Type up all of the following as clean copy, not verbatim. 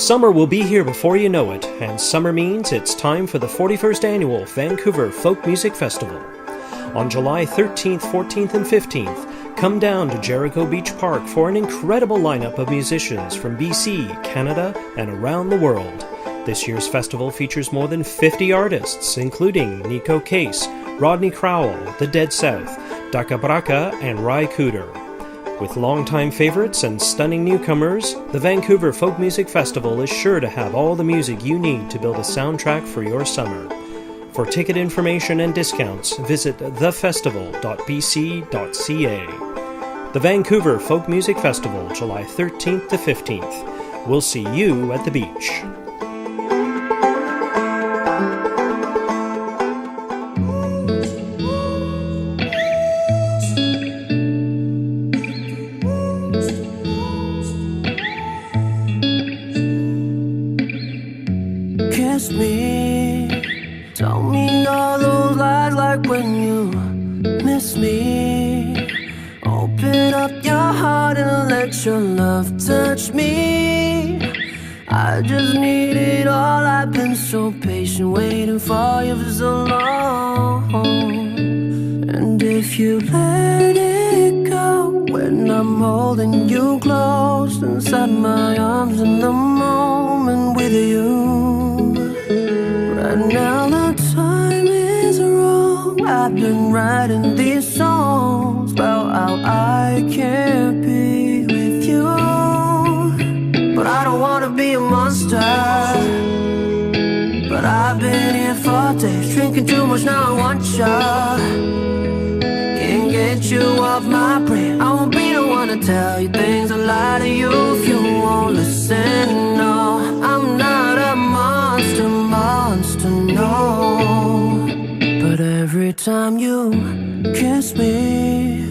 Summer will be here before you know it, and summer means it's time for the 41st Annual Vancouver Folk Music Festival. On July 13th, 14th, and 15th, come down to Jericho Beach Park for an incredible lineup of musicians from BC, Canada, and around the world. This year's festival features more than 50 artists, including Nico Case, Rodney Crowell, The Dead South, Daka Braka, and Rai Cooder. With longtime favorites and stunning newcomers, the Vancouver Folk Music Festival is sure to have all the music you need to build a soundtrack for your summer. For ticket information and discounts, visit thefestival.bc.ca. The Vancouver Folk Music Festival, July 13th to 15th. We'll see you at the beach. Kiss me, tell me all those lies like when you miss me. Open up your heart and let your love touch me. I just need it all, I've been so patient waiting for you for so long. And if you let it go when I'm holding you close inside my arms in the moment with you. Right now the time is wrong. I've been writing these songs about how I can't be with you. But I don't wanna be a monster. But I've been here for days, drinking too much, now I want ya. Can't get you off my brain. I won't be the one to tell you things, I lie to you if you won't listen. No, I'm not a monster, no. But every time you kiss me,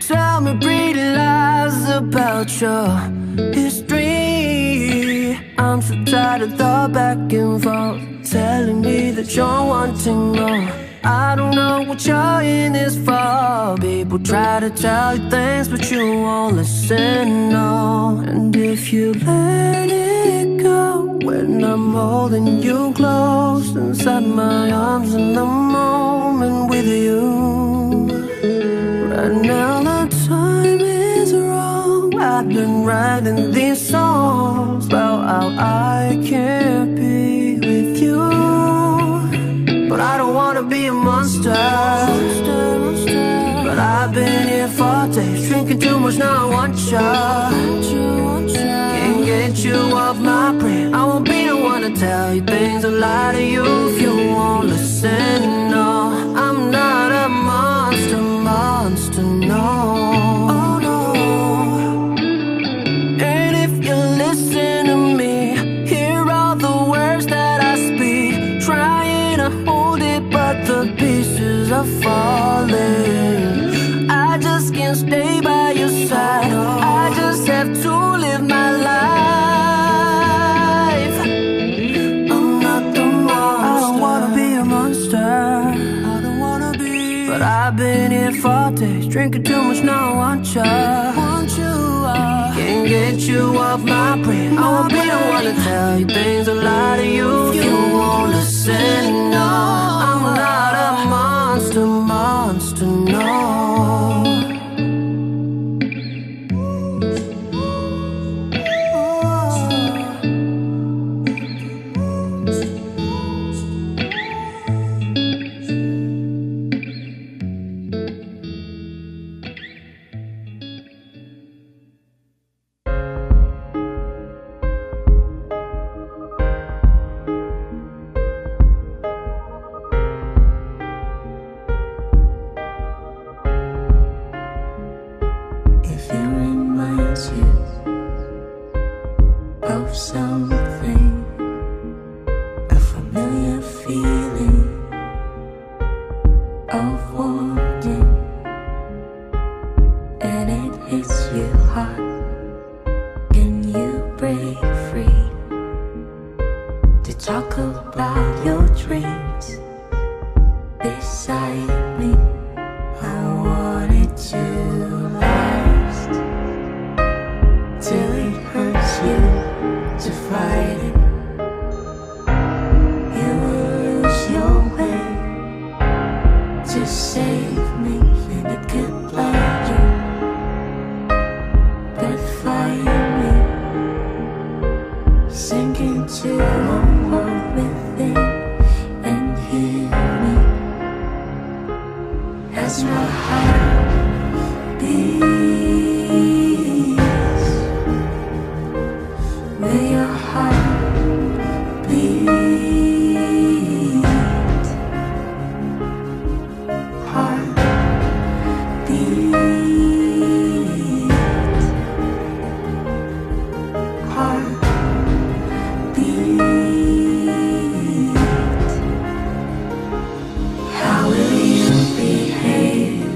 tell me pretty lies about your history. I'm so tired of the back and forth, telling me that you're wanting more. I don't know what you're in this for. People try to tell you things, but you won't listen, no. And if you let it go when I'm holding you close inside my arms in the moment with you. Right now the time is wrong. I've been writing these songs about how I can't be with you. But I don't wanna be a monster. But I've been here for days, drinking too much, now I want ya. Can't get you off my brain. I won't be the one to tell you things, I lie to you if you won't listen. No, I'm not a monster, no. Oh no. And if you listen to me, hear all the words that I speak, trying to hold it but the pieces are falling. I just can't stay by your side, I just have to live my life. I'm not the monster. I don't wanna be a monster. I don't wanna be. But I've been here for days, drinking too much, now I want ya. Can't get you off my brain. I won't be the one to tell you things, I lie to you if you won't listen. No, I'm not a monster, no. If it reminds you of something, a familiar feeling of wanting, and it hits you hard, can you break free to talk about your dreams beside me? I wanted to last till it hurts you to fight. save me. It could blind you, but find me. Sink into a world within and hear me as my heart beats. Will your heart beat? Heart beat. Heart beat. How will you behave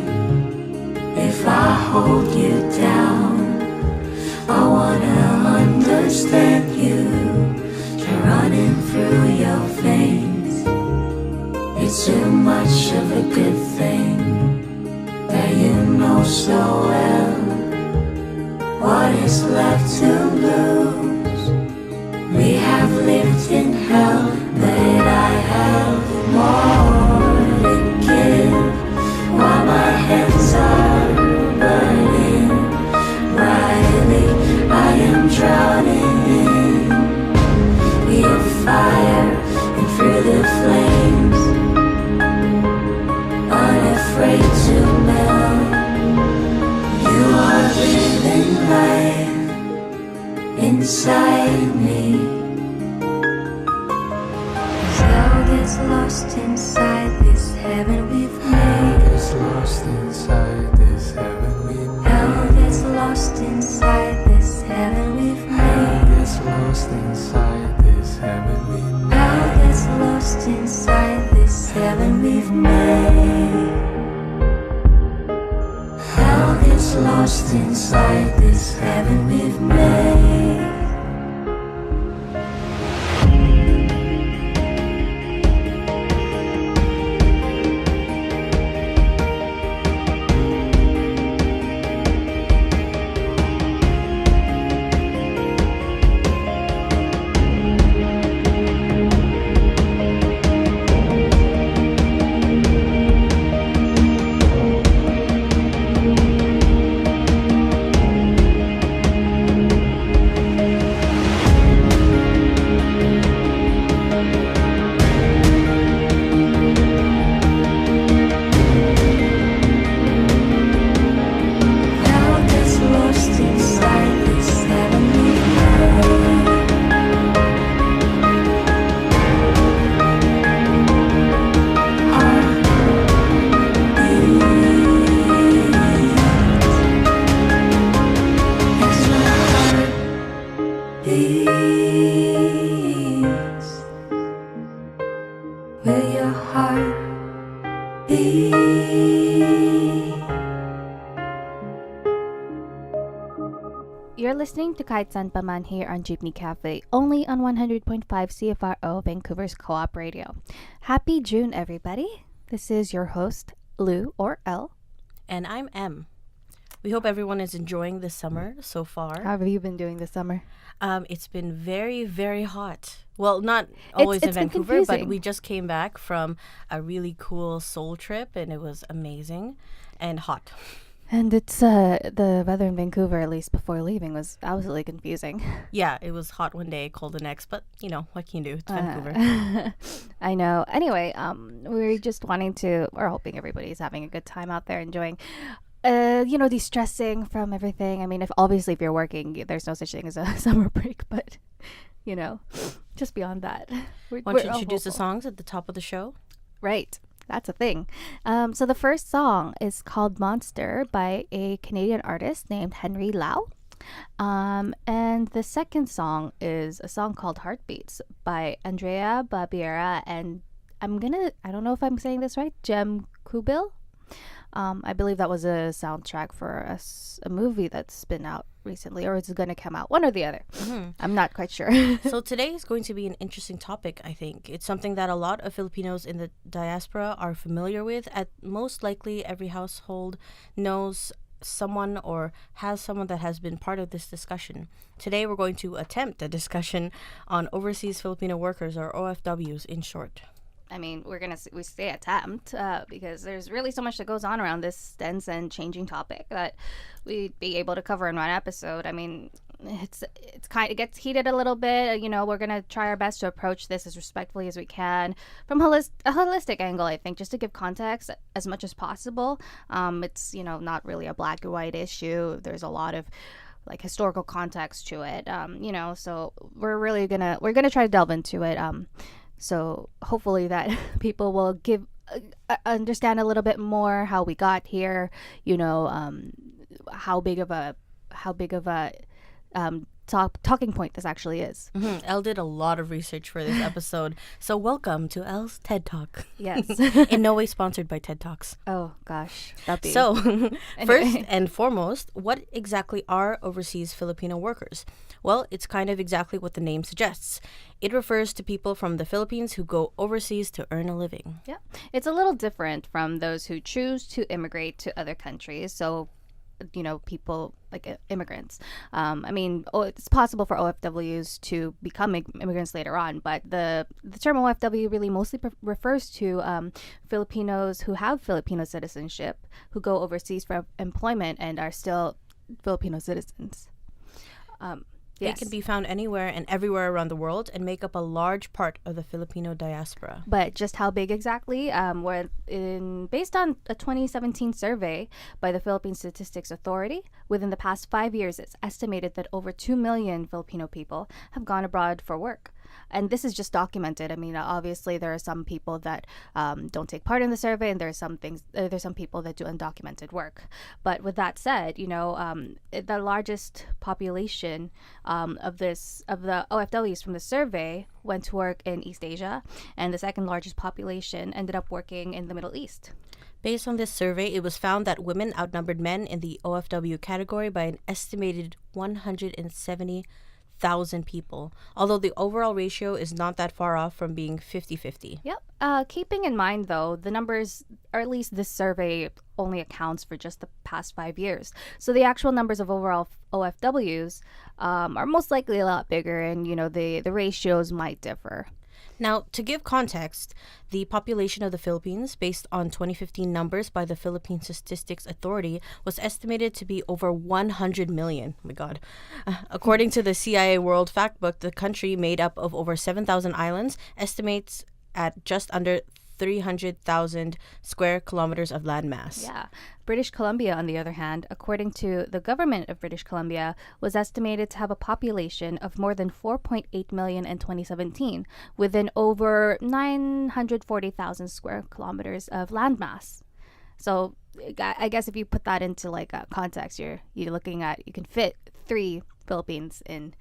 if I hold you down? I wanna understand you, you're running through your veins. It's too much of a good thing that you know so well. What is left to lose? We have lived in hell, but I have more to give. While my hands are burning brightly, I am drowning in your fire and through the flames, unafraid to melt. You are living life inside me. Hell gets lost inside this heaven we've made. Gets lost inside this heaven we Hell made. gets lost inside this heaven we've made. Gets lost inside this heaven we Hell made. gets lost inside this heaven we've made. Hell gets lost inside this heaven we've made. Hell gets lost inside this heaven we've made. Heart beats as my heart beats. Will your heart beat? You're listening to Kahit San Pa Man here on Jeepney Cafe, only on 100.5 CFRO, Vancouver's Co-op Radio. Happy June, everybody. This is your host, Lou, or L. And I'm M. We hope everyone is enjoying this summer so far. How have you been doing this summer? It's been very, very hot. Well, not always in it's been Vancouver, but confusing. we just came back from a really cool soul trip, and it was amazing and hot. And it's the weather in Vancouver, at least before leaving, was absolutely confusing. Yeah, it was hot one day, cold the next, but you know, what can you do? It's Vancouver. I know. Anyway, we're just we're hoping everybody's having a good time out there, enjoying, de-stressing from everything. I mean, if you're working, there's no such thing as a summer break, but, just beyond that. Why don't you all introduce the hopeful. songs at the top of the show? Right. That's a thing. So the first song is called Monster by a Canadian artist named Henry Lau. And the second song is a song called Heartbeats by Andrea Babiera and I don't know if I'm saying this right, Jem Kubil. I believe that was a soundtrack for a movie that's been out recently, or it's going to come out, one or the other. Mm-hmm. I'm not quite sure. So today is going to be an interesting topic, I think. It's something that a lot of Filipinos in the diaspora are familiar with. At most likely, every household knows someone or has someone that has been part of this discussion. Today, we're going to attempt a discussion on overseas Filipino workers, or OFWs in short. I mean, we say attempt because there's really so much that goes on around this dense and changing topic that we'd be able to cover in one episode. I mean, it gets heated a little bit. We're gonna try our best to approach this as respectfully as we can from a holistic angle. I think just to give context as much as possible. It's not really a black or white issue. There's a lot of like historical context to it. So we're gonna try to delve into it. So hopefully that people will understand a little bit more how we got here. How big of a talking point this actually is. Elle did a lot of research for this episode. So welcome to Elle's TED Talk. Yes. In no way sponsored by TED Talks. Oh gosh. That'd be... So Anyway. first and foremost, what exactly are overseas Filipino workers? Well, it's kind of exactly what the name suggests. It refers to people from the Philippines who go overseas to earn a living. Yeah. It's a little different from those who choose to immigrate to other countries. So people like immigrants. It's possible for OFWs to become immigrants later on, but the term OFW really mostly refers to Filipinos who have Filipino citizenship, who go overseas for employment and are still Filipino citizens. They Yes. can be found anywhere and everywhere around the world and make up a large part of the Filipino diaspora. But just how big exactly? Based on a 2017 survey by the Philippine Statistics Authority, within the past 5 years, it's estimated that over 2 million Filipino people have gone abroad for work. And this is just documented. I mean, obviously, there are some people that don't take part in the survey, and there's some people that do undocumented work. But with that said, the largest population of the OFWs from the survey went to work in East Asia, and the second largest population ended up working in the Middle East. Based on this survey, it was found that women outnumbered men in the OFW category by an estimated 170,000 people, although the overall ratio is not that far off from being 50-50. Yep. Keeping in mind, though, the numbers, or at least this survey only accounts for just the past 5 years. So the actual numbers of overall OFWs are most likely a lot bigger, and, the ratios might differ. Now, to give context, the population of the Philippines, based on 2015 numbers by the Philippine Statistics Authority, was estimated to be over 100 million. Oh my God. According to the CIA World Factbook, the country, made up of over 7,000 islands, estimates at just under 300,000 square kilometers of landmass. Yeah. British Columbia, on the other hand, according to the government of British Columbia, was estimated to have a population of more than 4.8 million in 2017, within over 940,000 square kilometers of landmass. So I guess if you put that into like a context, you're looking at, you can fit 3 Philippines in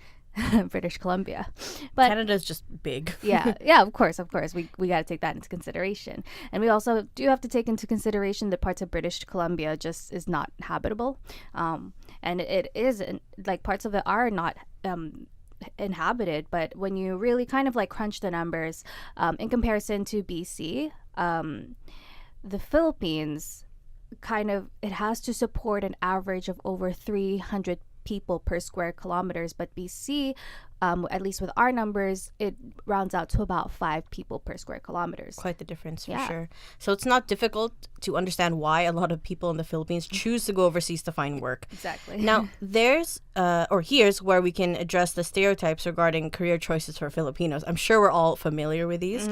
British Columbia. But Canada's just big. yeah, of course. We got to take that into consideration. And we also do have to take into consideration that parts of British Columbia just is not habitable. And it is, like, parts of it are not inhabited. But when you really kind of like crunch the numbers, in comparison to BC, the Philippines it has to support an average of over 300 people per square kilometers, but BC, at least with our numbers, it rounds out to about 5 people per square kilometers. Quite the difference, for Yeah. sure. So it's not difficult to understand why a lot of people in the Philippines choose to go overseas to find work. Exactly. Now, here's where we can address the stereotypes regarding career choices for Filipinos. I'm sure we're all familiar with these.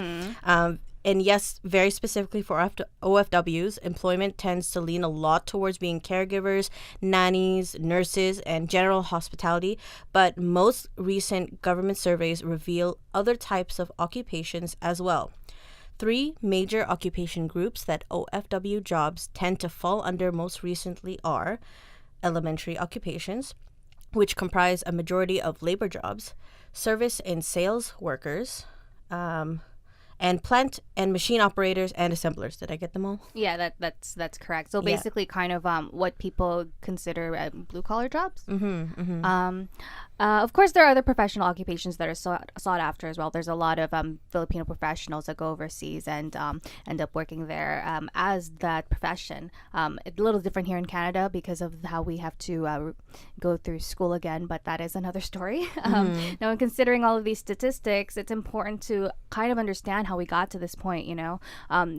And yes, very specifically for OFWs, employment tends to lean a lot towards being caregivers, nannies, nurses, and general hospitality. But most recent government surveys reveal other types of occupations as well. 3 major occupation groups that OFW jobs tend to fall under most recently are elementary occupations, which comprise a majority of labor jobs, service and sales workers, and plant and machine operators and assemblers. Did I get them all? Yeah, that's correct. So Yeah. basically, kind of what people consider blue collar jobs. Of course, there are other professional occupations that are sought after as well. There's a lot of Filipino professionals that go overseas and end up working there as that profession. It's a little different here in Canada because of how we have to go through school again, but that is another story. Now, in considering all of these statistics, it's important to kind of understand understand how we got to this point.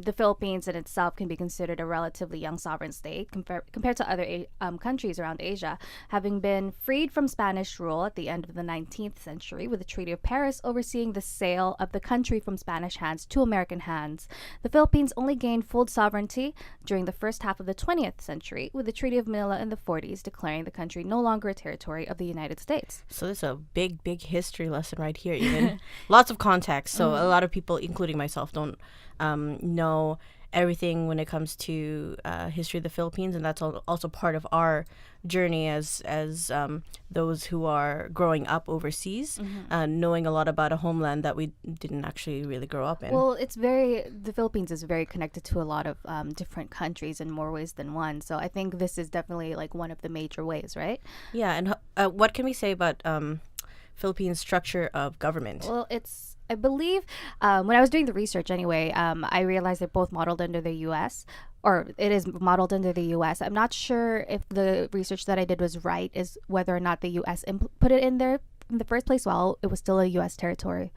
The Philippines in itself can be considered a relatively young sovereign state compared to other countries around Asia, having been freed from Spanish rule at the end of the 19th century with the Treaty of Paris overseeing the sale of the country from Spanish hands to American hands. The Philippines only gained full sovereignty during the first half of the 20th century with the Treaty of Manila in the 40s declaring the country no longer a territory of the United States. So this is a big history lesson right here, even. Lots of context. So a lot of people, including myself, don't know everything when it comes to history of the Philippines, and that's also part of our journey as those who are growing up overseas, knowing a lot about a homeland that we didn't actually really grow up in. Well, the Philippines is very connected to a lot of different countries in more ways than one. So I think this is definitely like one of the major ways, right? Yeah, and what can we say about Philippine structure of government? Well, I believe when I was doing the research anyway, I realized they're both modeled under the U.S. or it is modeled under the U.S. I'm not sure if the research that I did was right, is whether or not the U.S. Put it in there in the first place while it was still a U.S. territory.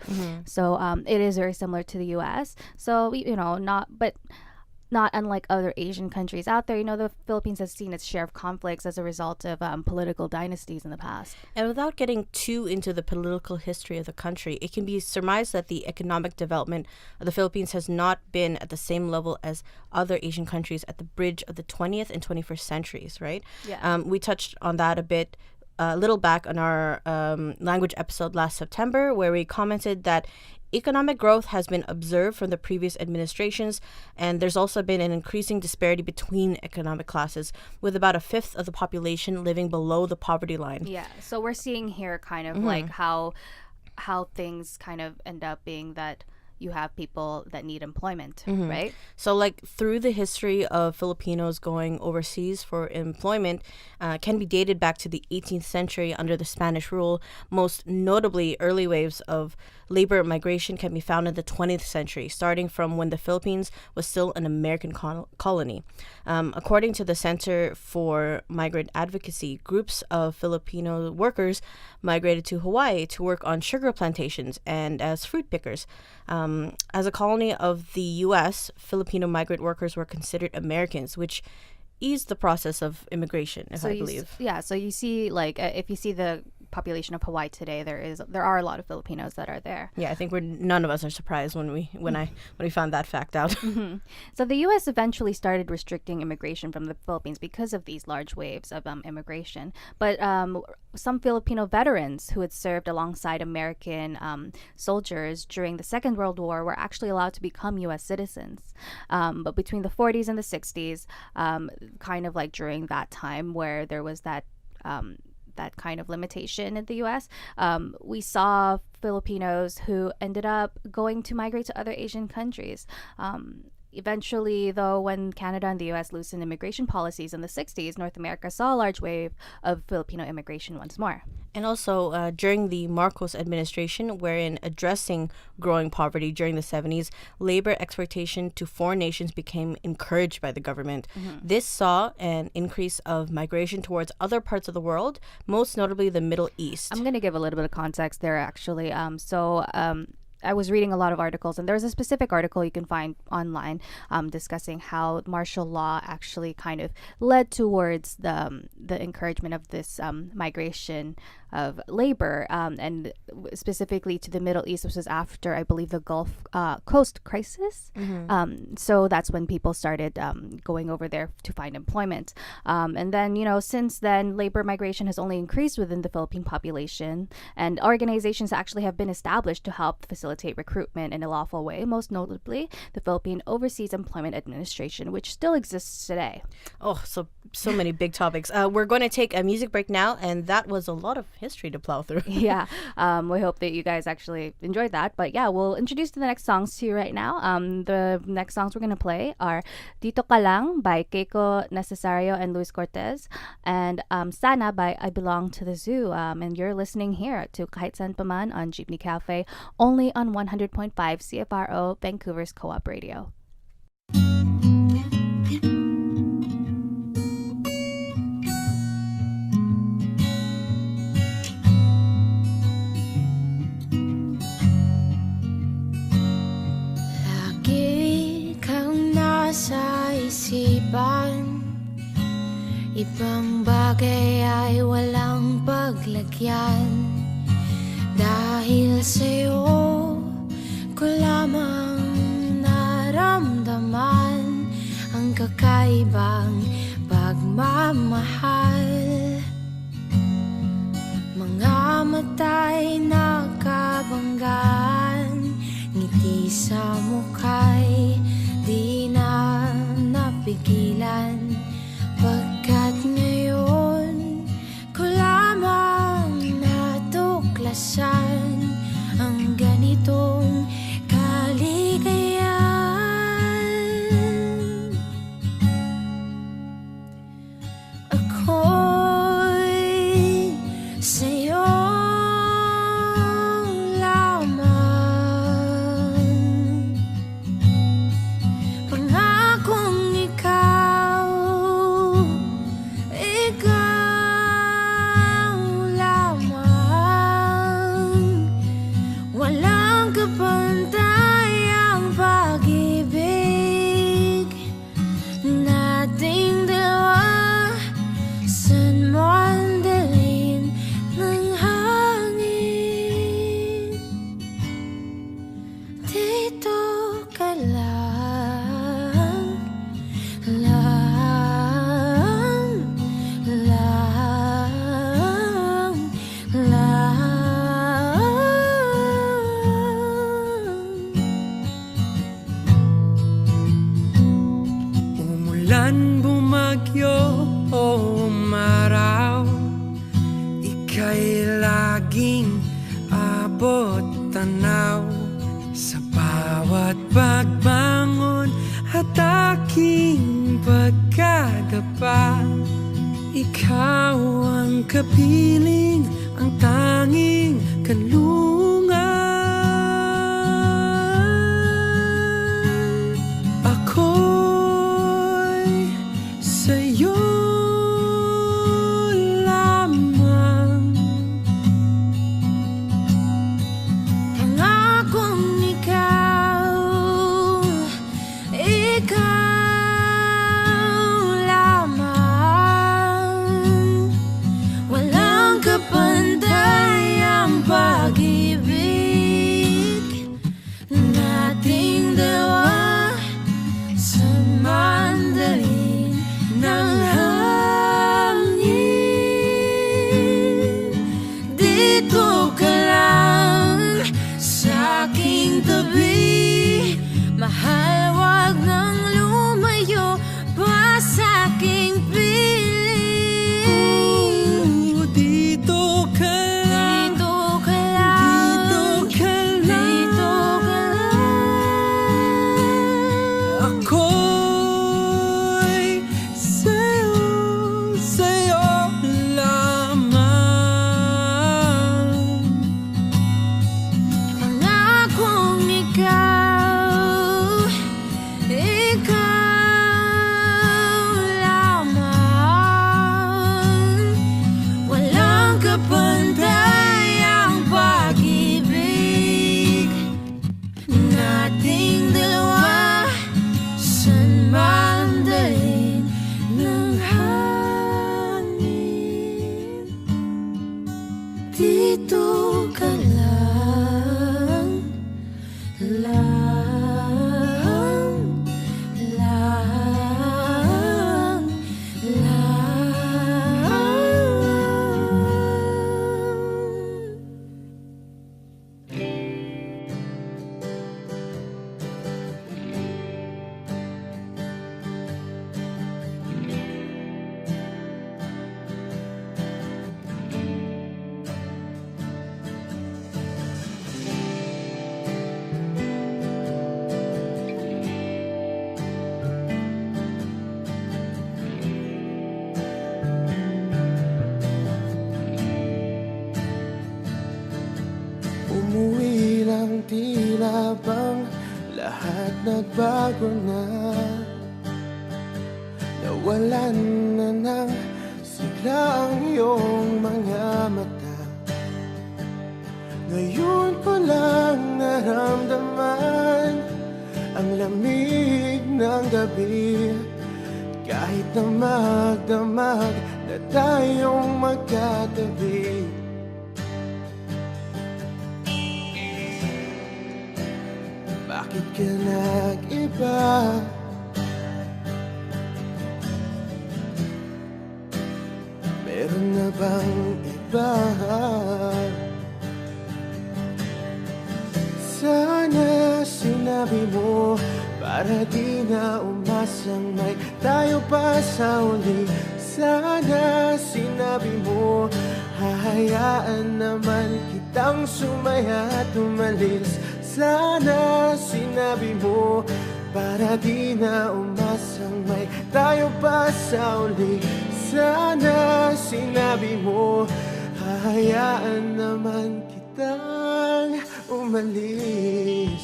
So it is very similar to the U.S. So, not unlike other Asian countries out there. The Philippines has seen its share of conflicts as a result of political dynasties in the past. And without getting too into the political history of the country, it can be surmised that the economic development of the Philippines has not been at the same level as other Asian countries at the bridge of the 20th and 21st centuries, right? Yeah. We touched on that a little back on our language episode last September, where we commented that economic growth has been observed from the previous administrations, and there's also been an increasing disparity between economic classes, with about a fifth of the population living below the poverty line. Yeah, so we're seeing here kind of like how things kind of end up being that you have people that need employment, right? So like through the history of Filipinos going overseas for employment can be dated back to the 18th century under the Spanish rule. Most notably, early waves of labor migration can be found in the 20th century, starting from when the Philippines was still an American colony. According to the Center for Migrant Advocacy, groups of Filipino workers migrated to Hawaii to work on sugar plantations and as fruit pickers. As a colony of the U.S., Filipino migrant workers were considered Americans, which eased the process of immigration, I believe. So you see, like, if you see the population of Hawaii today, there are a lot of Filipinos that are there. Yeah, I think none of us are surprised when we found that fact out. So the U.S. eventually started restricting immigration from the Philippines because of these large waves of immigration. But some Filipino veterans who had served alongside American soldiers during the Second World War were actually allowed to become U.S. citizens. But between the 40s and the 60s, kind of like during that time where there was that kind of limitation in the U.S., we saw Filipinos who ended up going to migrate to other Asian countries. Eventually, though, when Canada and the U.S. loosened immigration policies in the 60s, North America saw a large wave of Filipino immigration once more. And also during the Marcos administration, wherein addressing growing poverty during the 70s, labor exportation to foreign nations became encouraged by the government. This saw an increase of migration towards other parts of the world, most notably the Middle East. I'm going to give a little bit of context there, actually. I was reading a lot of articles, and there's a specific article you can find online discussing how martial law actually kind of led towards the encouragement of this migration of labor, and specifically to the Middle East. This was after, I believe, the Gulf Coast crisis. So that's when people started going over there to find employment. And then, since then, labor migration has only increased within the Philippine population, and organizations actually have been established to help facilitate recruitment in a lawful way, most notably the Philippine Overseas Employment Administration, which still exists today. Oh, so many big topics. We're going to take a music break now, and that was a lot of history to plow through. Yeah, we hope that you guys actually enjoyed that. But yeah, we'll introduce the next songs to you right now. The next songs we're going to play are Dito Ka Lang by Keiko Necesario and Luis Cortez, and Sana by I Belong to the Zoo. And you're listening here to Kahit Saan Pa Man on Jeepney Cafe, only on 100.5 CFRO, Vancouver's Co-op Radio. Ibang bagay ay walang paglagyan. Dahil sa'yo ko lamang naramdaman ang kakaibang pagmamahal. Mga mata'y nakabanggan, ngiti sa mukha'y di na napigilan. Pagkat ngayon ko lamang natuklasan ang ganitong kaligayahan. Ako'y sa'yo lamang, pangakong ikaw lamang. Walang kapantayang pag-ibig nating dalawa. San man dalhin ng hangin, dito ka lang, lang, lang, lang. Umulan, bumagyo o umaraw, ika'y laging abot tanaw. Sa bawat pagbangon at aking pagkadapa, ikaw ang kapiling, ang tanging kanlungan. Ako'y sa'yo lamang, Pangakong ikaw lamang. Walang kapantayang pag-ibig nating dalawa. Sa mandalin ng hangin, dito ka lang sa aking tabi. Mahal, wag nang lumayo pa sa aking piling. dito ka lang, Dito ka lang, dito ka dito ka lang. Ako'y sa'yo lamang. Pangakong ikaw lamang. Walang kapantayang pag-ibig nating dalawa. San man dalhin ng hangin, dito ka lang, lang, lang, Umuwi lang, tila bang lahat nagbago na. Nawalan na ng sigla ang iyong mga mata. Ngayon ko lang naramdaman ang lamig ng gabi. Kahit na magdamag na tayong magkatabi. Bakit ka nag-iba? Meron na bang iba? Sana sinabi mo para di na umasang may tayo pa sa uli. Sana sinabi mo hahayaan naman kitang sumaya at umalis. Sana sinabi mo para di na umasang may tayo pa sa uli. Sana sinabi mo hahayaan naman kitang umalis.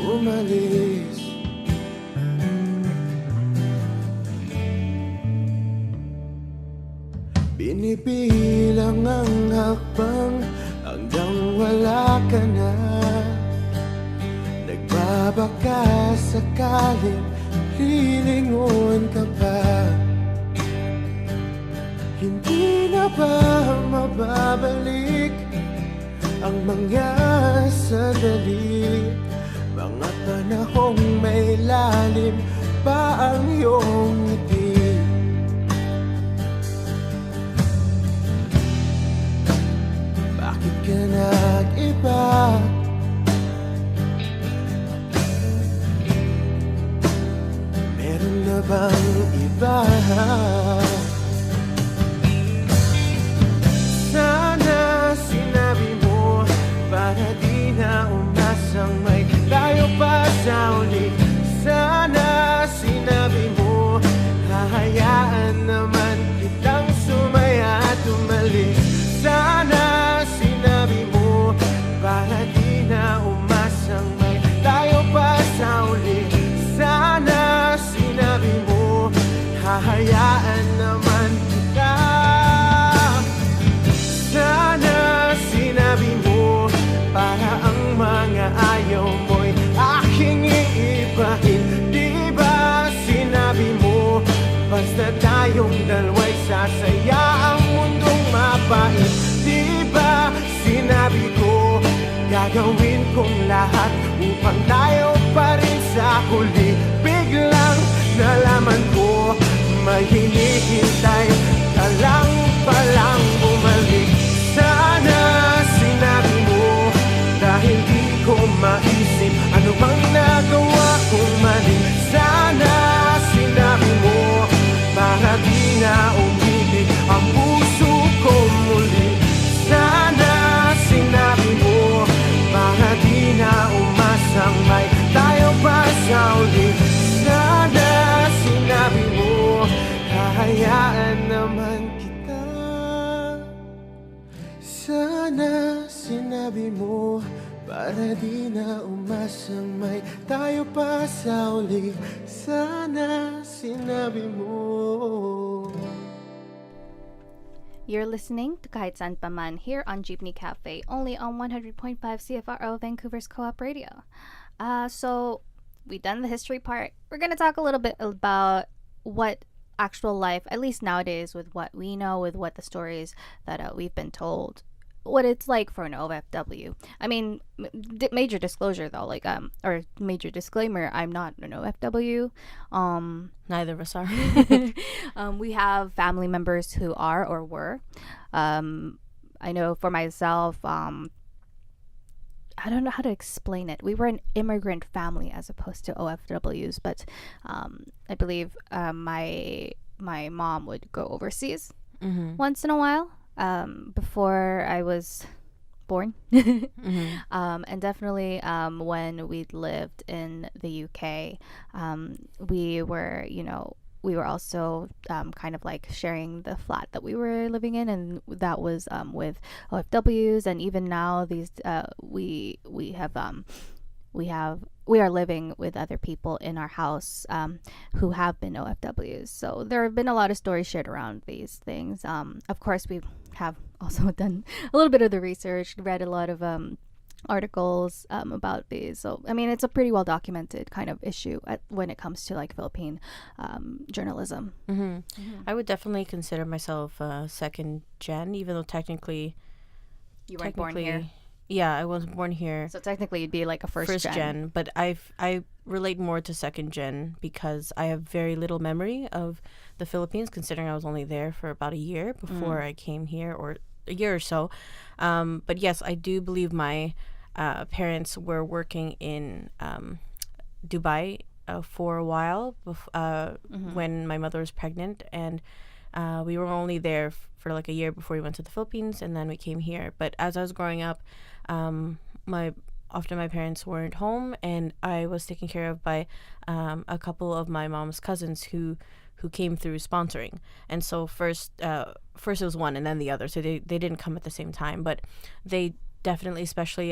Umalis. Binibilang ang hakbang hanggang wala ka na. Nagbabaka sakaling lilingon ka pa. Hindi na ba mababalik ang mga sandali, mga panahong may lalim pa ang iyong ngiti? Bakit ka nag-iba? Meron na bang iba? Sana sinabi mo para di na umasang may tayo pa sa uli. Sana sinabi mo hahayaan naman kitang sumaya at umalis. Sana sinabi mo para di na umasang may tayo pa sa uli. Sana sinabi mo hahayaan naman kita. Sana sinabi mo para ang mga ayaw mo'y aking iibahin. Di ba sinabi mo basta tayong dalawa'y sasaya ang mundong mapait? Di ba sinabi ko gagawin kong lahat upang tayo pa rin sa huli? Biglang nalaman ko may hinihintay ka lang palang bumalik. Sana sinabi mo dahil di ko maisip ano bang nagawa kong mali. Sana sinabi mo para di na umibig ang puso ko muli. Sana sinabi mo para di na umasang may tayo pa sa uli. Sana sinabi mo hahayaan naman kita. Sana sinabi mo para di na umasang may tayo pa sa uli. Sana sinabi mo. You're listening to Kahit Saan Pa Man here on Jeepney Cafe, only on 100.5 CFRO, Vancouver's Co-op Radio. So we done the history part. We're gonna talk a little bit about what actual life, at least nowadays, with what we know, with what the stories that we've been told, what it's like for an OFW. I mean, major disclosure though, like or major disclaimer, I'm not an OFW. Neither of us are. We have family members who are or were. I know for myself, I don't know how to explain it. We were an immigrant family as opposed to OFWs, but I believe my mom would go overseas once in a while before I was born. And definitely when we lived in the UK, we were also kind of like sharing the flat that we were living in, and that was with OFWs. And even now, these we are living with other people in our house who have been OFWs. So there have been a lot of stories shared around these things. Of course, we have also done a little bit of the research, read a lot of articles about these. So I mean, it's a pretty well documented kind of issue when it comes to like Philippine journalism. I would definitely consider myself second gen, even though technically You weren't born here, yeah, I wasn't born here. so technically you'd be like a first gen. But I relate more to second gen because I have very little memory of the Philippines, considering I was only there for about a year before I came here, or a year or so. But yes, I do believe my parents were working in Dubai for a while when my mother was pregnant, and we were only there for like a year before we went to the Philippines, and then we came here. But as I was growing up, often my parents weren't home, and I was taken care of by a couple of my mom's cousins who came through sponsoring. And so first it was one and then the other, so they didn't come at the same time, but they definitely, especially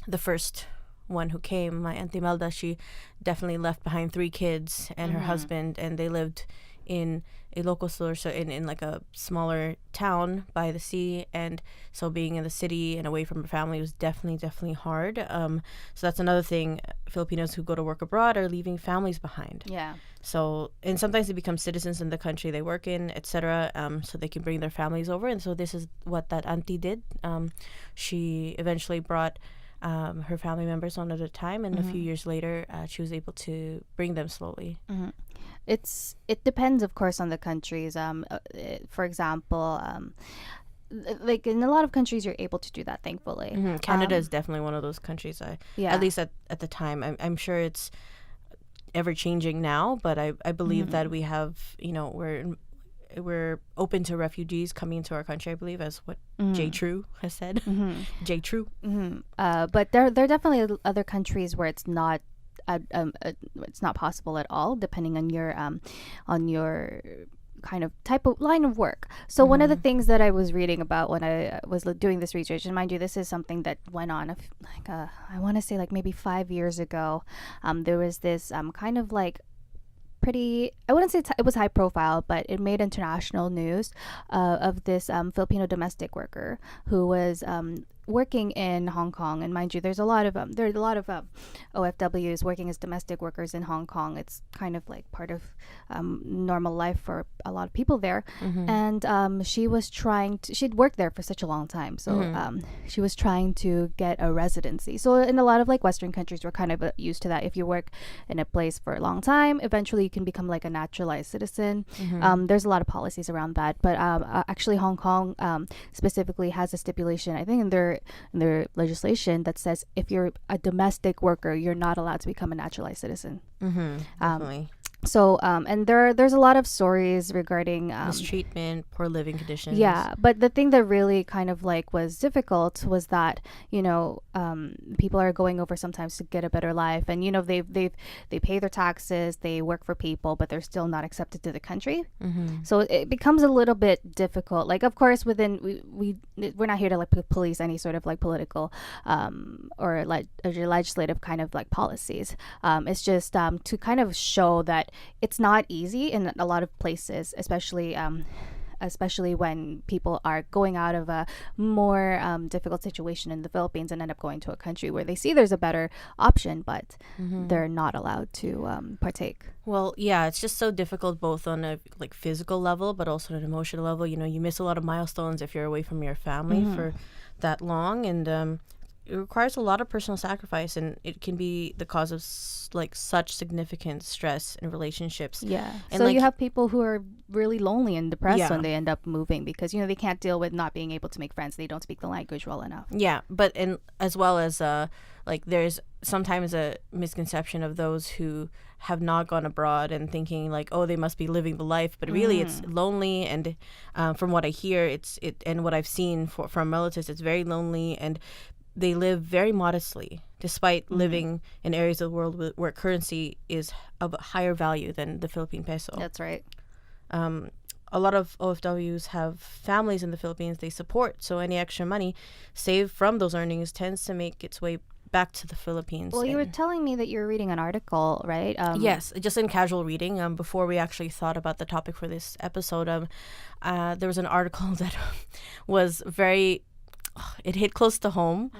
the first one who came, my Auntie Melda, she definitely left behind 3 kids and her husband, and they lived in a local store, so in like a smaller town by the sea. And so being in the city and away from her family was definitely hard. So that's another thing, Filipinos who go to work abroad are leaving families behind. Yeah. So, and sometimes they become citizens in the country they work in, etc., so they can bring their families over. And so this is what that auntie did. She eventually brought her family members one at a time, and a few years later she was able to bring them slowly. It depends, of course, on the countries. For example, like in a lot of countries, you're able to do that, thankfully. Canada is definitely one of those countries. At least at the time, I'm sure it's ever changing now, but I believe that we have, we're open to refugees coming into our country, I believe, as what J. True has said. J. True. But there are definitely other countries where it's not possible at all, depending on your kind of type of line of work. So one of the things that I was reading about when I was doing this research, and mind you, this is something that went on I want to say like maybe 5 years ago. There was this kind of like pretty, I wouldn't say it was high profile, but it made international news of this Filipino domestic worker who was working in Hong Kong. And mind you, there's a lot of OFWs working as domestic workers in Hong Kong. It's kind of like part of normal life for a lot of people there. And she'd worked there for such a long time, so she was trying to get a residency. So in a lot of like Western countries, we're kind of used to that. If you work in a place for a long time, eventually you can become like a naturalized citizen. There's a lot of policies around that, but actually Hong Kong specifically has a stipulation, I think, in their legislation that says if you're a domestic worker, you're not allowed to become a naturalized citizen. Definitely. So and there's a lot of stories regarding mistreatment, poor living conditions. Yeah, but the thing that really kind of like was difficult was that people are going over sometimes to get a better life, and they pay their taxes, they work for people, but they're still not accepted to the country. So it becomes a little bit difficult. Like, of course, within we're not here to like police any sort of like political or legislative kind of like policies. It's just to kind of show that it's not easy in a lot of places, especially when people are going out of a more difficult situation in the Philippines and end up going to a country where they see there's a better option, but they're not allowed to partake. Well, yeah, it's just so difficult both on a like physical level, but also on an emotional level. You miss a lot of milestones if you're away from your family for that long, and it requires a lot of personal sacrifice, and it can be the cause of such significant stress in relationships. Yeah. And so you have people who are really lonely and depressed when they end up moving because they can't deal with not being able to make friends. They don't speak the language well enough. Yeah, but as well as there's sometimes a misconception of those who have not gone abroad and thinking like, oh, they must be living the life, but really it's lonely. And from what I hear, and what I've seen from relatives, it's very lonely, and they live very modestly, despite living in areas of the world where currency is of a higher value than the Philippine peso. That's right. A lot of OFWs have families in the Philippines they support, so any extra money saved from those earnings tends to make its way back to the Philippines. Well, you were telling me that you're reading an article, right? Yes, just in casual reading. Before we actually thought about the topic for this episode, there was an article that was very it hit close to home,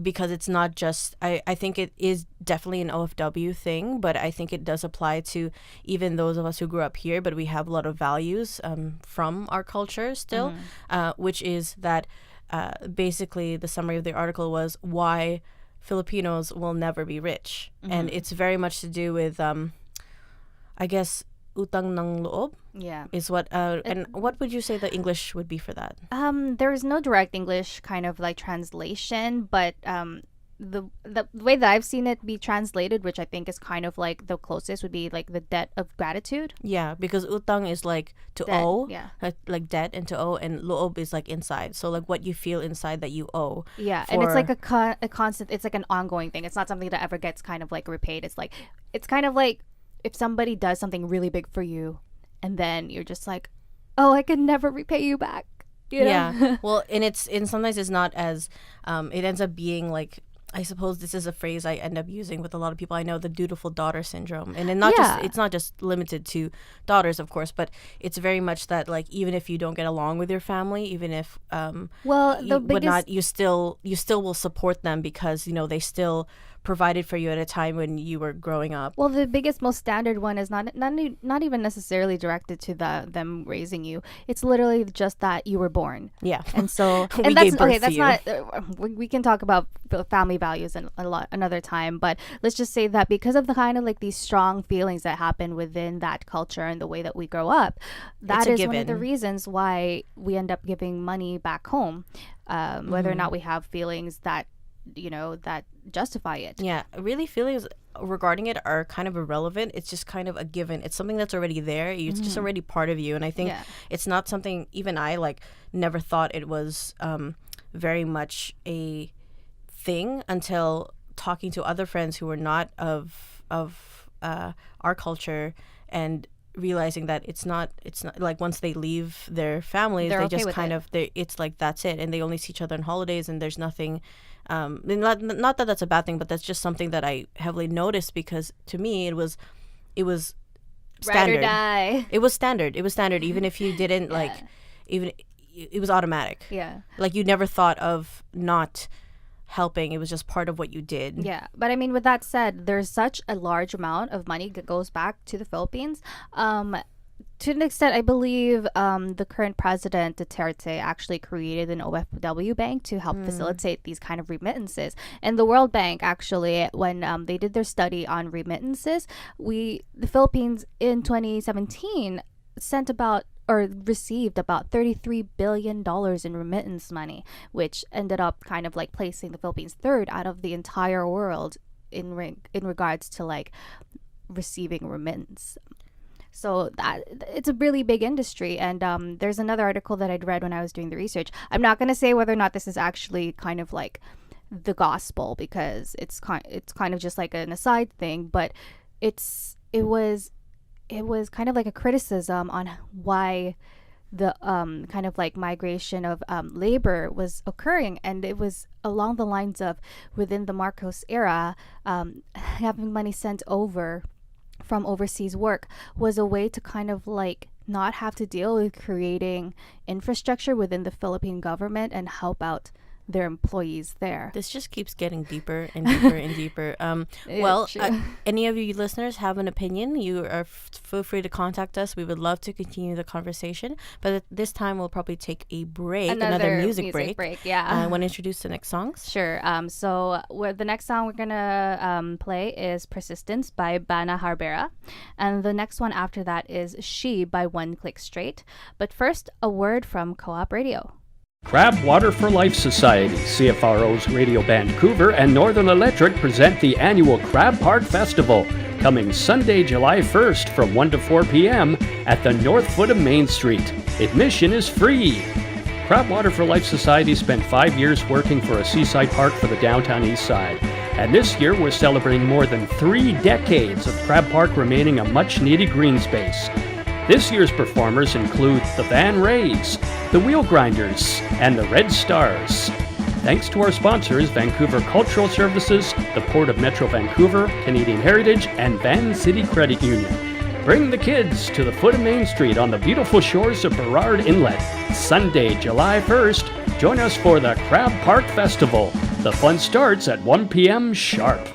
because it's not just, I think it is definitely an OFW thing, but I think it does apply to even those of us who grew up here, but we have a lot of values from our culture still, which is that basically the summary of the article was why Filipinos will never be rich. And it's very much to do with, I guess, utang ng loob. Yeah. Is what and what would you say the English would be for that? There is no direct English kind of like translation, but the way that I've seen it be translated, which I think is kind of like the closest, would be like the debt of gratitude. Yeah, because utang is like to Debt, owe, yeah. like debt and to owe, and loob is like inside. So like what you feel inside that you owe. Yeah, and it's for- like a constant. It's like an ongoing thing. It's not something that ever gets kind of like repaid. It's kind of like if somebody does something really big for you, and then you're just like, oh, I can never repay you back. You know? Yeah. Well, and sometimes it's not as it ends up being like, I suppose this is a phrase I end up using with a lot of people I know, the dutiful daughter syndrome. And it's not just limited to daughters, of course, but it's very much that like even if you don't get along with your family, even if you still will support them because they still provided for you at a time when you were growing up. Well, the biggest, most standard one is not even necessarily directed to them raising you. It's literally just that you were born. Yeah. And so, We and that's gave birth okay. to That's you. not. We can talk about family values another time. But let's just say that because of the kind of like these strong feelings that happen within that culture and the way that we grow up, that is one of the given. reasons why we end up giving money back home, whether or not we have feelings that that justify it. Yeah, really feelings regarding it are kind of irrelevant. It's just kind of a given. It's something that's already there. It's just already part of you. And I think it's not something, even I like never thought it was very much a thing until talking to other friends who were not of our culture and realizing that it's not like once they leave their families, They're they okay just with kind it. of it's like that's it, and they only see each other on holidays, and there's nothing not that that's a bad thing, but that's just something that I heavily noticed, because to me it was standard. Ride or die. It was standard even if you didn't like, even it was automatic. Yeah. Like you never thought of not helping. It was just part of what you did. Yeah, but I mean, with that said, there's such a large amount of money that goes back to the Philippines. To an extent, I believe the current president, Duterte, actually created an OFW bank to help facilitate these kind of remittances. And the World Bank, actually, when they did their study on remittances, the Philippines in 2017 received about $33 billion in remittance money, which ended up kind of like placing the Philippines third out of the entire world in regards to like receiving remittance. So that it's a really big industry. And there's another article that I'd read when I was doing the research. I'm not going to say whether or not this is actually kind of like the gospel, because it's kind of just like an aside thing, but it was kind of like a criticism on why the kind of like migration of labor was occurring. And it was along the lines of, within the Marcos era, having money sent over from overseas work was a way to kind of like not have to deal with creating infrastructure within the Philippine government and help out their employees there. This just keeps getting deeper and deeper and deeper. Well, true. any of you listeners have an opinion, you are feel free to contact us. We would love to continue the conversation. But at this time, we'll probably take a break, another music break. Yeah. Want to introduce the next songs? Sure. So the next song we're gonna play is "Persistence" by Bana Harbera, and the next one after that is "She" by One Click Straight. But first, a word from Co-op Radio. Crab Water for Life Society, CFRO's Radio Vancouver, and Northern Electric present the annual Crab Park Festival, coming Sunday, July 1st from 1 to 4 p.m. at the north foot of Main Street. Admission is free. Crab Water for Life Society spent 5 years working for a seaside park for the downtown east side. And this year we're celebrating more than 3 decades of Crab Park remaining a much-needed green space. This year's performers include the Van Rays, the Wheel Grinders, and the Red Stars. Thanks to our sponsors, Vancouver Cultural Services, the Port of Metro Vancouver, Canadian Heritage, and Van City Credit Union. Bring the kids to the foot of Main Street on the beautiful shores of Burrard Inlet, Sunday, July 1st Join us for the Crab Park Festival. The fun starts at 1 p.m. sharp.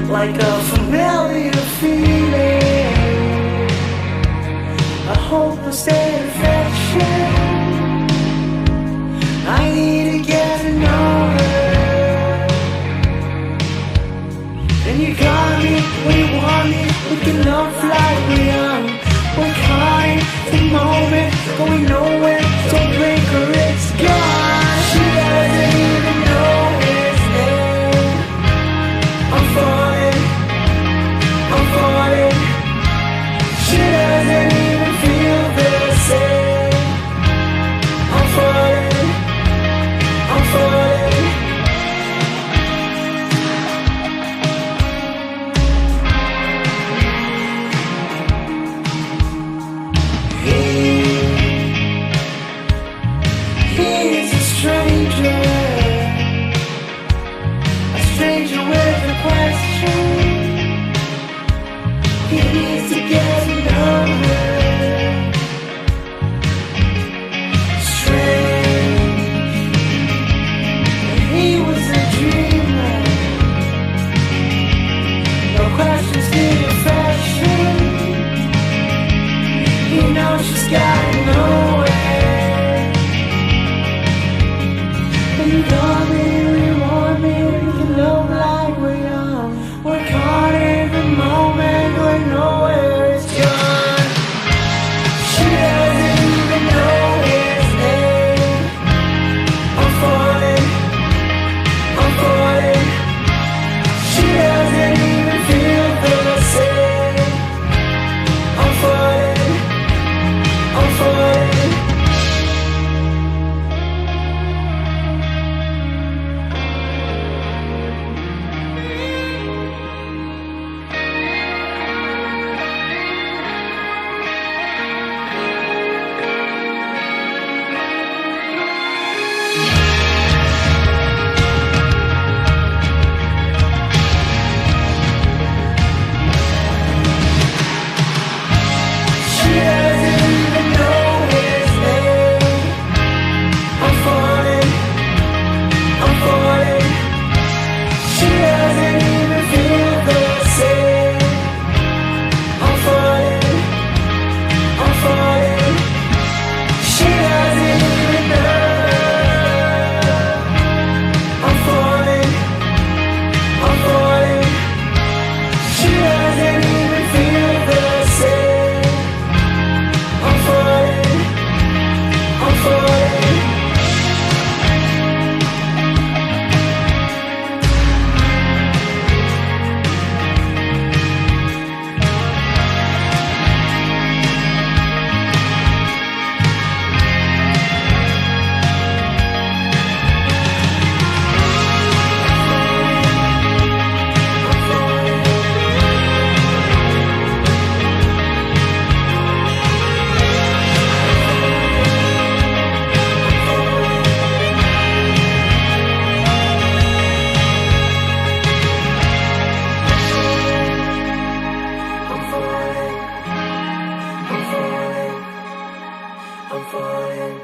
Like a familiar feeling, a hopeless affection. I need to get to know her. And you got me when you want me. We can love like we're young. We're caught in the moment, going nowhere. Don't blink or it's gone. She doesn't even know his name. I'm falling, I'm falling. She doesn't even feel the same. I'm falling, I'm falling. He's a stranger with a question. He needs to get to know her. Strange, he was a dreamer. No questions, the affection. He knows she's got nowhere. And you want me, we can look like we're young. We're caught in the moment, going nowhere, it's gone. She doesn't even know his name. I'm falling, I'm falling. She doesn't even feel the same. I'm falling, I'm falling. She doesn't even know his name. I'm falling, I'm falling. She doesn't even feel the same. I'm falling, I'm falling. She doesn't even know. I'm falling, I'm falling. She doesn't even feel the same. I'm falling, I'm falling. I'm falling, I'm falling, I'm falling.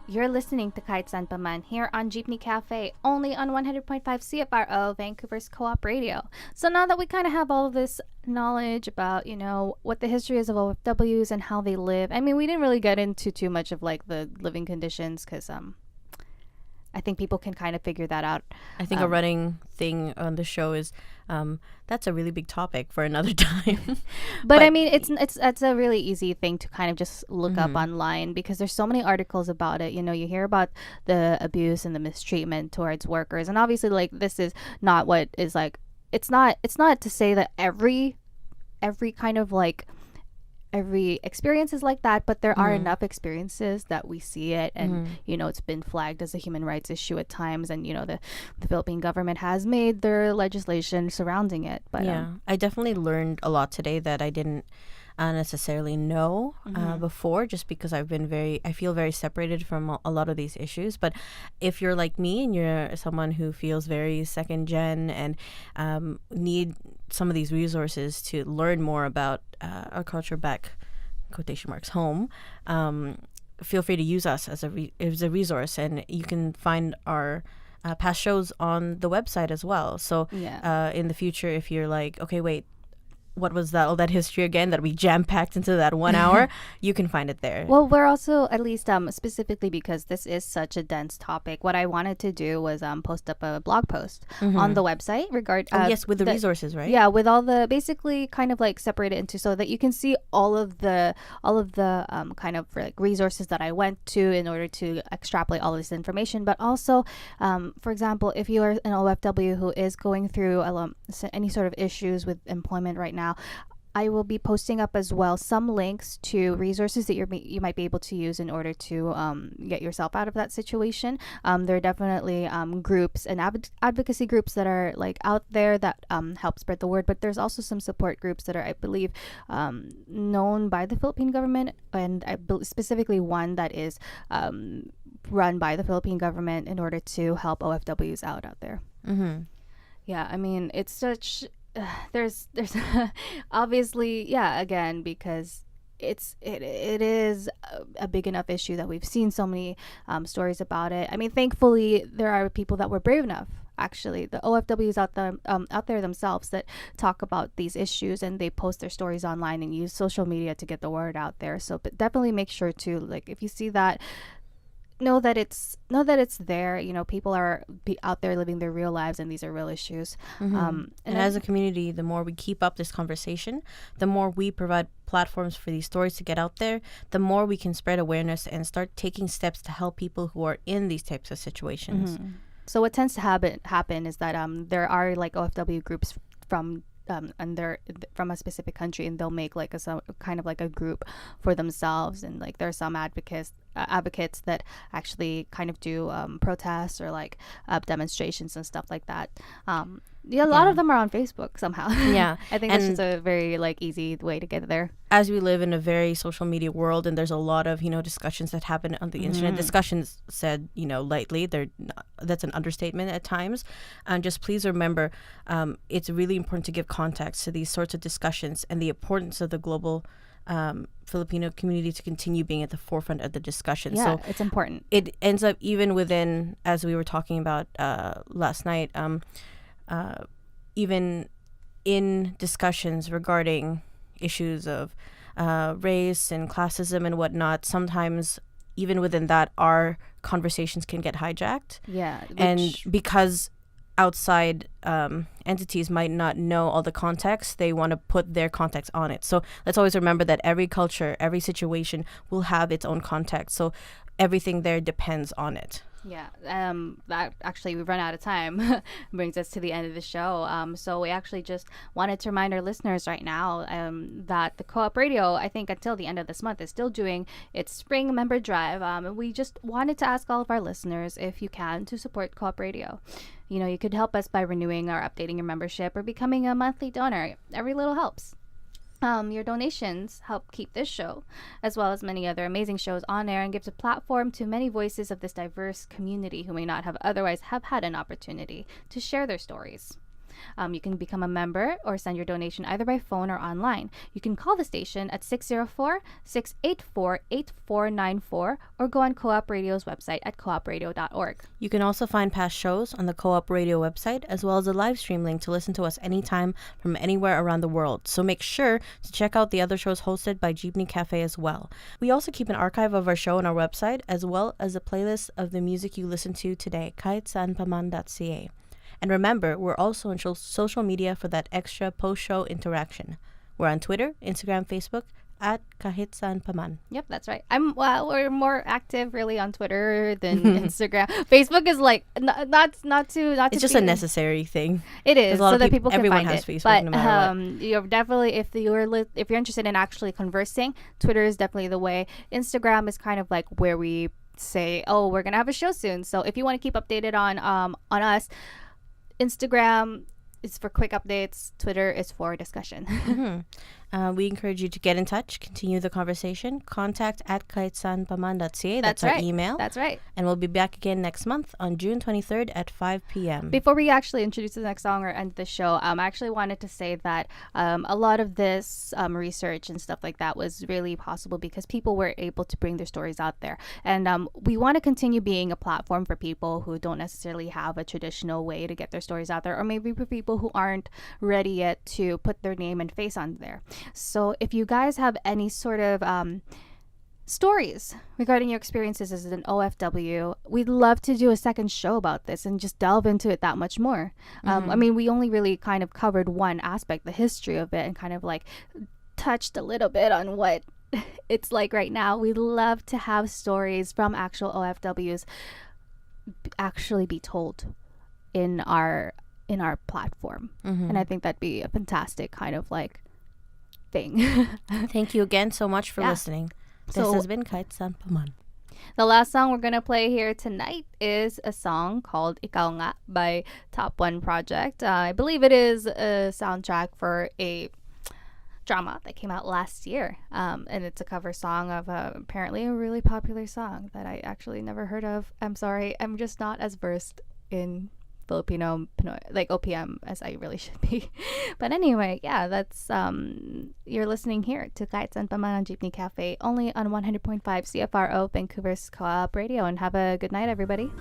You're listening to Kahit Saan Pa Man here on Jeepney Cafe, only on 100.5 CFRO, Vancouver's co-op radio. So now that we kind of have all of this knowledge about, what the history is of OFWs and how they live, I mean, we didn't really get into too much of like the living conditions because I think people can kind of figure that out. I think a running thing on the show is that's a really big topic for another time. But I mean, it's a really easy thing to kind of just look up online because there's so many articles about it. You hear about the abuse and the mistreatment towards workers, and obviously, like, this is not what is like. It's not to say that every kind of like every experience is like that, but there are enough experiences that we see it, and it's been flagged as a human rights issue at times, and the Philippine government has made their legislation surrounding it. But yeah, I definitely learned a lot today that I didn't necessarily know before, just because I feel very separated from a lot of these issues. But if you're like me and you're someone who feels very second gen and need some of these resources to learn more about our culture back, quotation marks, home, feel free to use us as a resource, and you can find our past shows on the website as well. So in the future, if you're like, okay, wait, what was that, all that history again that we jam-packed into that 1 hour, you can find it there. Well, we're also, at least specifically because this is such a dense topic, what I wanted to do was post up a blog post on the website yes, with the resources, right? Yeah, with all the, basically kind of like separate it into so that you can see all of the kind of like resources that I went to in order to extrapolate all this information. But also, for example, if you are an OFW who is going through any sort of issues with employment right now, I will be posting up as well some links to resources that you might be able to use in order to get yourself out of that situation. There are definitely groups and advocacy groups that are like out there that help spread the word, but there's also some support groups that are, I believe, known by the Philippine government, and specifically one that is run by the Philippine government in order to help OFWs out there. Yeah, I mean, it's such... there's obviously, yeah, again, because it is a big enough issue that we've seen so many stories about it. I mean, thankfully, there are people that were brave enough, actually, the OFWs out there themselves, that talk about these issues, and they post their stories online and use social media to get the word out there. So, but definitely make sure to, like, if you see that, know that it's there. You know, people are out there living their real lives, and these are real issues. And as a community, the more we keep up this conversation, the more we provide platforms for these stories to get out there, the more we can spread awareness and start taking steps to help people who are in these types of situations. So what tends to happen is that there are like OFW groups from and they're from a specific country, and they'll make like a kind of like a group for themselves, and like there are some advocates that actually kind of do protests or like demonstrations and stuff like that. A lot of them are on Facebook somehow. Yeah. I think that's just a very like easy way to get there. As we live in a very social media world, and there's a lot of, discussions that happen on the internet. Discussions said, lightly, that's an understatement at times. And just please remember, it's really important to give context to these sorts of discussions and the importance of the global Filipino community to continue being at the forefront of the discussion. Yeah, so it's important. It ends up even within, as we were talking about last night, even in discussions regarding issues of race and classism and whatnot, sometimes even within that, our conversations can get hijacked. Yeah. And because outside entities might not know all the context, they want to put their context on it. So let's always remember that every culture, every situation will have its own context. So everything there depends on it. Yeah, that actually, we've run out of time. Brings us to the end of the show. So we actually just wanted to remind our listeners right now that the Co-op Radio, I think until the end of this month, is still doing its spring member drive. And we just wanted to ask all of our listeners, if you can, to support Co-op Radio. You could help us by renewing or updating your membership or becoming a monthly donor. Every little helps. Your donations help keep this show, as well as many other amazing shows, on air, and gives a platform to many voices of this diverse community who may not have otherwise have had an opportunity to share their stories. You can become a member or send your donation either by phone or online. You can call the station at 604-684-8494 or go on Co-op Radio's website at coopradio.org. You can also find past shows on the Co-op Radio website, as well as a live stream link to listen to us anytime from anywhere around the world. So make sure to check out the other shows hosted by Jeepney Cafe as well. We also keep an archive of our show on our website, as well as a playlist of the music you listen to today, kahitsaanpaman.ca. And remember, we're also on social media for that extra post-show interaction. We're on Twitter, Instagram, Facebook, at Kahit Saan Paman. Yep, that's right. We're more active really on Twitter than Instagram. Facebook is like not too. It's just a necessary thing. It is, so that people can everyone find has it. Facebook, but no matter what. You're definitely, if you're interested in actually conversing, Twitter is definitely the way. Instagram is kind of like where we say, oh, we're gonna have a show soon. So if you want to keep updated on us, Instagram is for quick updates. Twitter is for discussion. We encourage you to get in touch, continue the conversation. Contact at kaitsanpaman.ca. That's our right. email. That's right. And we'll be back again next month on June 23rd at 5 p.m. Before we actually introduce the next song or end the show, I actually wanted to say that a lot of this research and stuff like that was really possible because people were able to bring their stories out there. And we want to continue being a platform for people who don't necessarily have a traditional way to get their stories out there, or maybe for people who aren't ready yet to put their name and face on there. So if you guys have any sort of stories regarding your experiences as an OFW, we'd love to do a second show about this and just delve into it that much more. I mean, we only really kind of covered one aspect, the history of it, and kind of like touched a little bit on what it's like right now. We'd love to have stories from actual OFWs actually be told in our platform. And I think that'd be a fantastic kind of like thing. Thank you again so much for listening. This So- has been Kaitsan Paman. The last song we're gonna play here tonight is a song called Ikaw Nga by Top One Project. I believe it is a soundtrack for a drama that came out last year, and it's a cover song of apparently a really popular song that I actually never heard of. I'm sorry, I'm just not as versed in Filipino like OPM as I really should be. But anyway, yeah, that's you're listening here to Kahit Saan Pa Man on Jeepney Cafe, only on 100.5 CFRO Vancouver's Co-op Radio, and have a good night, everybody.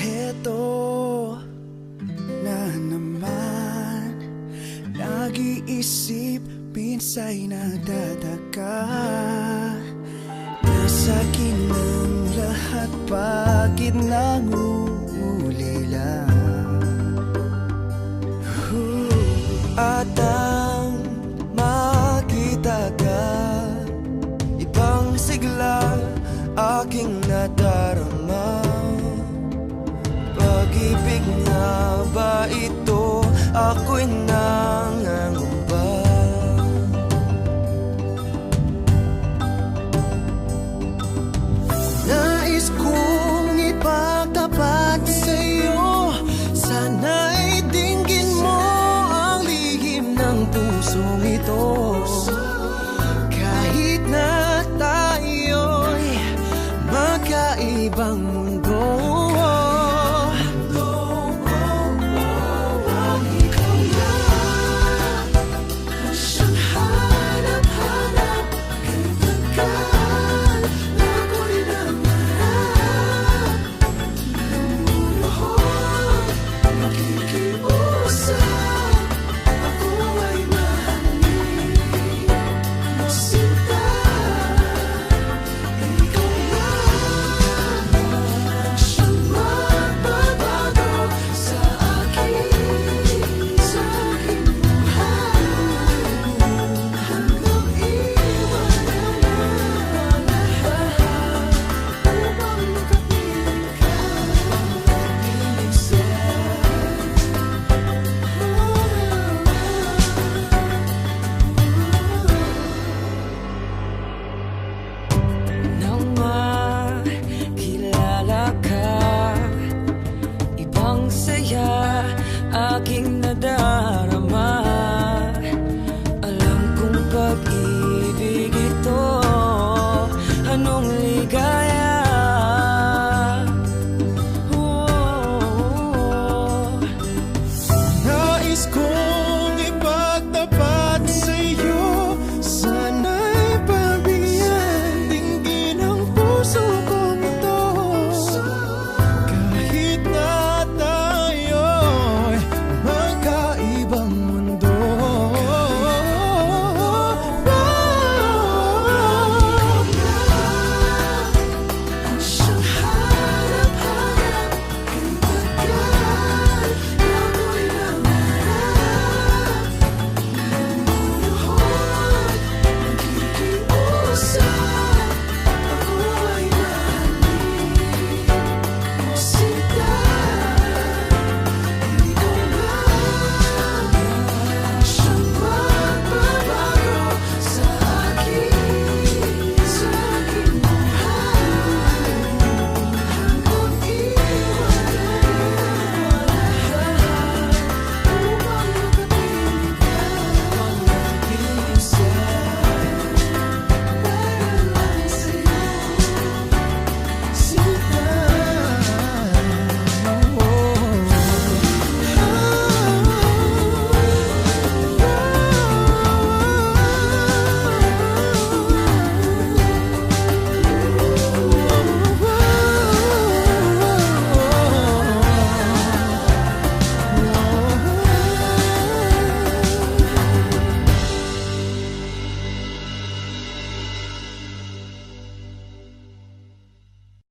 Heto na naman, nag-iisip, pinsay nagdadaka. Nasa akin ang lahat, bakit nangungulila? At ang makita ka, ibang sigla aking nadarama. Pag-ibig na ba ito? Ako'y